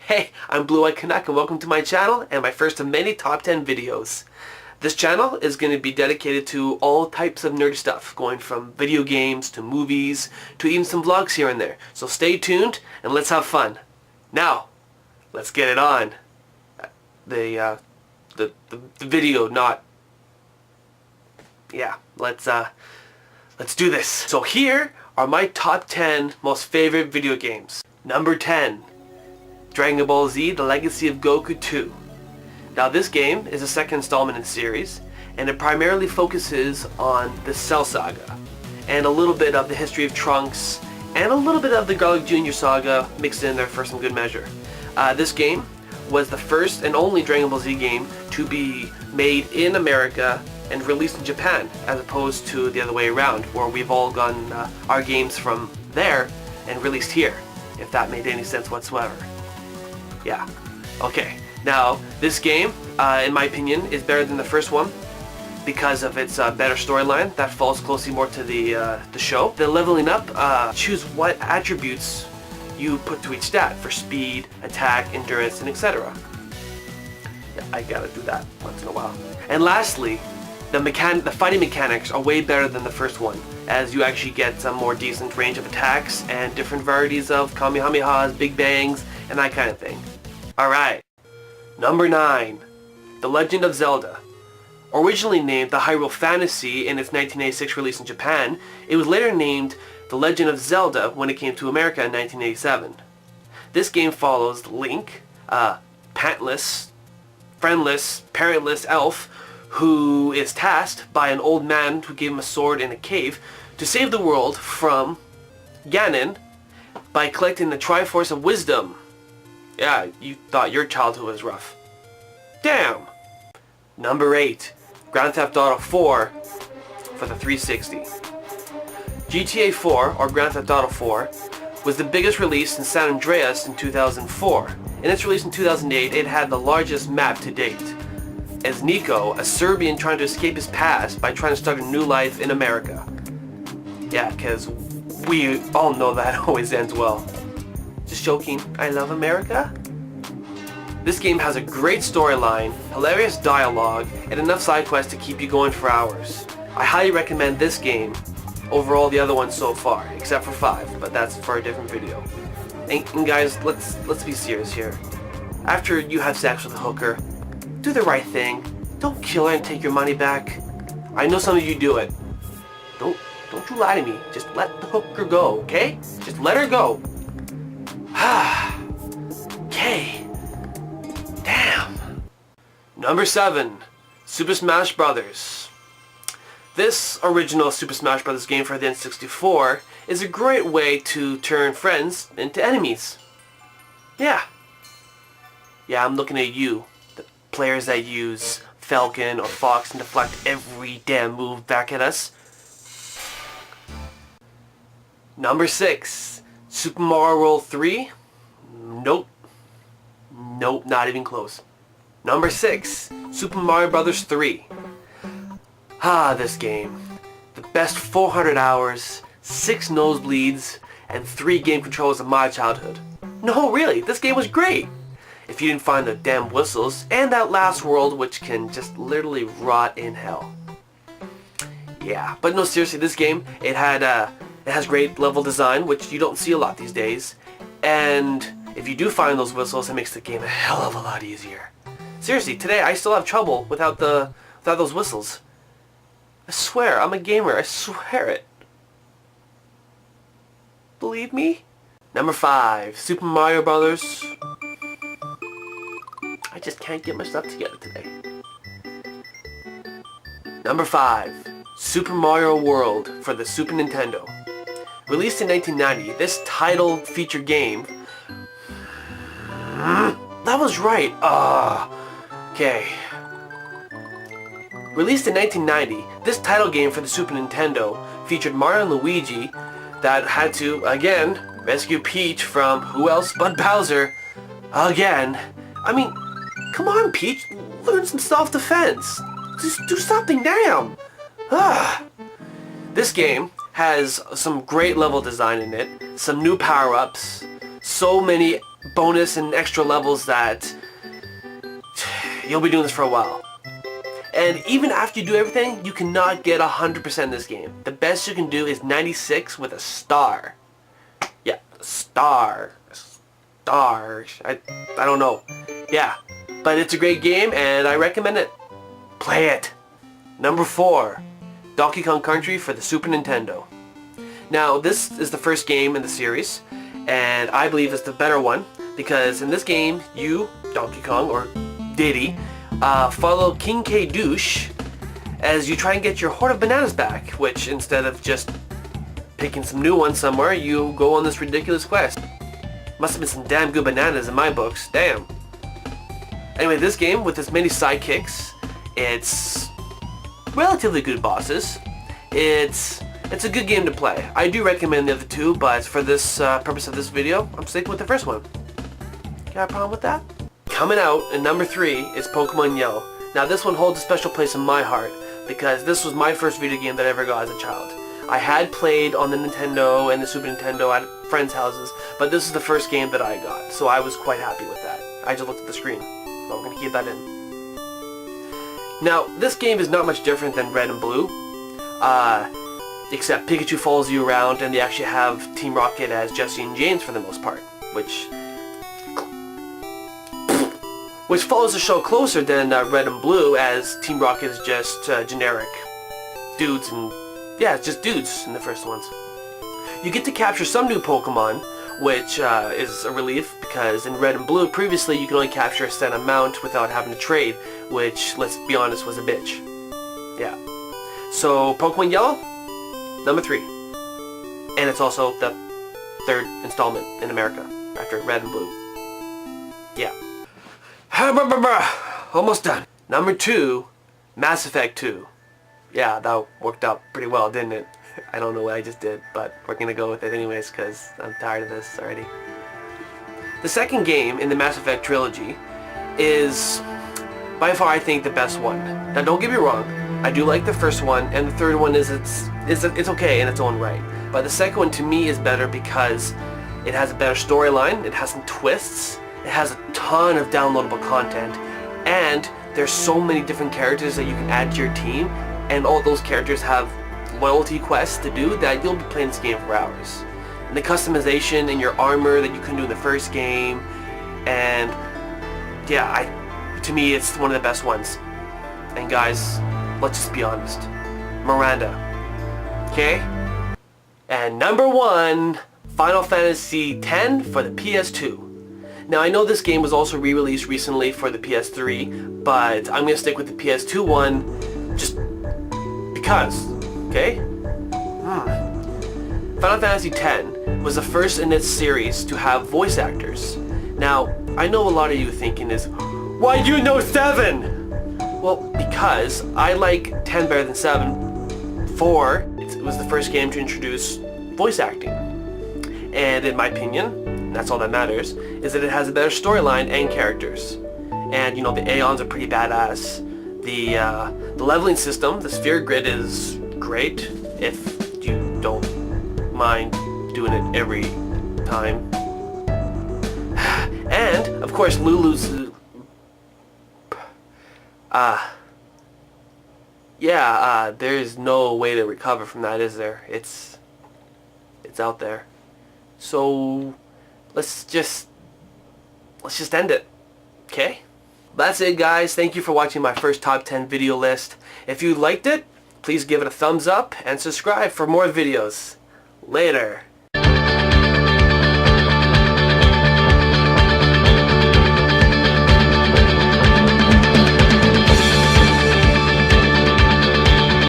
Hey, I'm BlueyedCanuck and welcome to my channel and my first of many top 10 videos. This channel is going to be dedicated to all types of nerdy stuff, going from video games to movies to even some vlogs here and there. So stay tuned and let's have fun. Now, let's get it on. The video, not... Yeah, let's do this. So here are my top 10 most favorite video games. Number 10. Dragon Ball Z: The Legacy of Goku 2. Now this game is the second installment in the series, and it primarily focuses on the Cell Saga, and a little bit of the history of Trunks, and a little bit of the Garlic Jr. Saga mixed in there for some good measure. This game was the first and only Dragon Ball Z game to be made in America and released in Japan, as opposed to the other way around, where we've all gotten our games from there and released here, if that made any sense whatsoever. Yeah. Okay. Now, this game, in my opinion, is better than the first one because of its better storyline that falls closely more to the show. The leveling up, choose what attributes you put to each stat for speed, attack, endurance, and etc. Yeah, I gotta do that once in a while. And lastly, the fighting mechanics are way better than the first one, as you actually get some more decent range of attacks and different varieties of Kamehamehas, Big Bangs, and that kind of thing. Alright. Number 9. The Legend of Zelda. Originally named The Hyrule Fantasy in its 1986 release in Japan, it was later named The Legend of Zelda when it came to America in 1987. This game follows Link, a pantless, friendless, parentless elf who is tasked by an old man who gave him a sword in a cave to save the world from Ganon by collecting the Triforce of Wisdom. Yeah, you thought your childhood was rough. Damn! Number 8. Grand Theft Auto 4 for the 360. GTA 4, or Grand Theft Auto 4, was the biggest release in San Andreas in 2004. In its release in 2008, it had the largest map to date, as Nico, a Serbian trying to escape his past by trying to start a new life in America. Yeah, because we all know that always ends well. Just joking, I love America. This game has a great storyline, hilarious dialogue, and enough side quests to keep you going for hours. I highly recommend this game over all the other ones so far, except for 5, but that's for a different video. And guys, let's be serious here. After you have sex with a hooker, do the right thing. Don't kill her and take your money back. I know some of you do it. Don't you lie to me. Just let the hooker go, okay? Just let her go. Okay. Damn. Number 7. Super Smash Bros. This original Super Smash Bros. Game for the N64 is a great way to turn friends into enemies. Yeah. Yeah, I'm looking at you. The players that use Falcon or Fox and deflect every damn move back at us. Number 6. Super Mario World 3? Nope. Nope, not even close. Number 6. Super Mario Bros. 3. This game. The best 400 hours, 6 nosebleeds, and 3 game controllers of my childhood. No, really, this game was great! If you didn't find the damn whistles, and that last world which can just literally rot in hell. Yeah, but no, seriously, this game, it has great level design, which you don't see a lot these days. And if you do find those whistles, it makes the game a hell of a lot easier. Seriously, today I still have trouble without those whistles. I swear, I'm a gamer, I swear it. Believe me? Number 5, Super Mario Brothers. I just can't get my stuff together today. Number 5, Super Mario World for the Super Nintendo. Released in 1990, this title feature game... That was right. Okay. Released in 1990, this title game for the Super Nintendo featured Mario and Luigi that had to, again, rescue Peach from who else but Bowser. Again. I mean, come on, Peach. Learn some self-defense. Just do something, damn. This game has some great level design in it, some new power-ups, so many bonus and extra levels that you'll be doing this for a while. And even after you do everything, you cannot get 100% in this game. The best you can do is 96 with a star. Yeah, a star. I don't know. Yeah, but it's a great game and I recommend it. Play it. Number 4, Donkey Kong Country for the Super Nintendo. Now, this is the first game in the series, and I believe it's the better one, because in this game, you, Donkey Kong, or Diddy, follow King K. Douche as you try and get your hoard of bananas back, which instead of just picking some new ones somewhere, you go on this ridiculous quest. Must have been some damn good bananas in my books, damn. Anyway, this game, with as many sidekicks, it's relatively good bosses. It's a good game to play. I do recommend the other two, but for this purpose of this video, I'm sticking with the first one. Got a problem with that? Coming out in number 3 is Pokemon Yellow. Now this one holds a special place in my heart because this was my first video game that I ever got as a child. I had played on the Nintendo and the Super Nintendo at friends' houses, but this is the first game that I got, so I was quite happy with that. I just looked at the screen, so I'm going to keep that in. Now, this game is not much different than Red and Blue, except Pikachu follows you around and they actually have Team Rocket as Jesse and James for the most part, which follows the show closer than Red and Blue, as Team Rocket is just generic dudes, and yeah, it's just dudes in the first ones. You get to capture some new Pokemon, which is a relief, because in Red and Blue previously you could only capture a set amount without having to trade, which, let's be honest, was a bitch. Yeah. So Pokemon Yellow, number 3. And it's also the 3rd installment in America after Red and Blue. Yeah. Almost done. Number 2, Mass Effect 2. Yeah, that worked out pretty well, didn't it? I don't know what I just did, but we're gonna go with it anyways because I'm tired of this already. The second game in the Mass Effect trilogy is by far, I think, the best one. Now don't get me wrong, I do like the first one, and the third one is it's okay in its own right. But the second one to me is better because it has a better storyline, it has some twists, it has a ton of downloadable content, and there's so many different characters that you can add to your team, and all those characters have loyalty quests to do that you'll be playing this game for hours. And the customization in your armor that you couldn't do in the first game, and yeah, to me it's one of the best ones. And guys, let's just be honest, Miranda, okay? And number 1, Final Fantasy X for the PS2. Now I know this game was also re-released recently for the PS3, but I'm gonna stick with the PS2 one just because, okay? Final Fantasy X was the first in its series to have voice actors. Now, I know a lot of you thinking is, why do you know 7? Well, because I like 10 better than 7. 4, it was the first game to introduce voice acting. And in my opinion, and that's all that matters, is that it has a better storyline and characters. And you know, the Aeons are pretty badass. The leveling system, the sphere grid, is great if you don't mind doing it every time. And of course Lulu's there's no way to recover from that, is there? It's out there. So let's just end it. Okay? That's it, guys. Thank you for watching my first top 10 video list. If you liked it, please give it a thumbs up and subscribe for more videos. Later.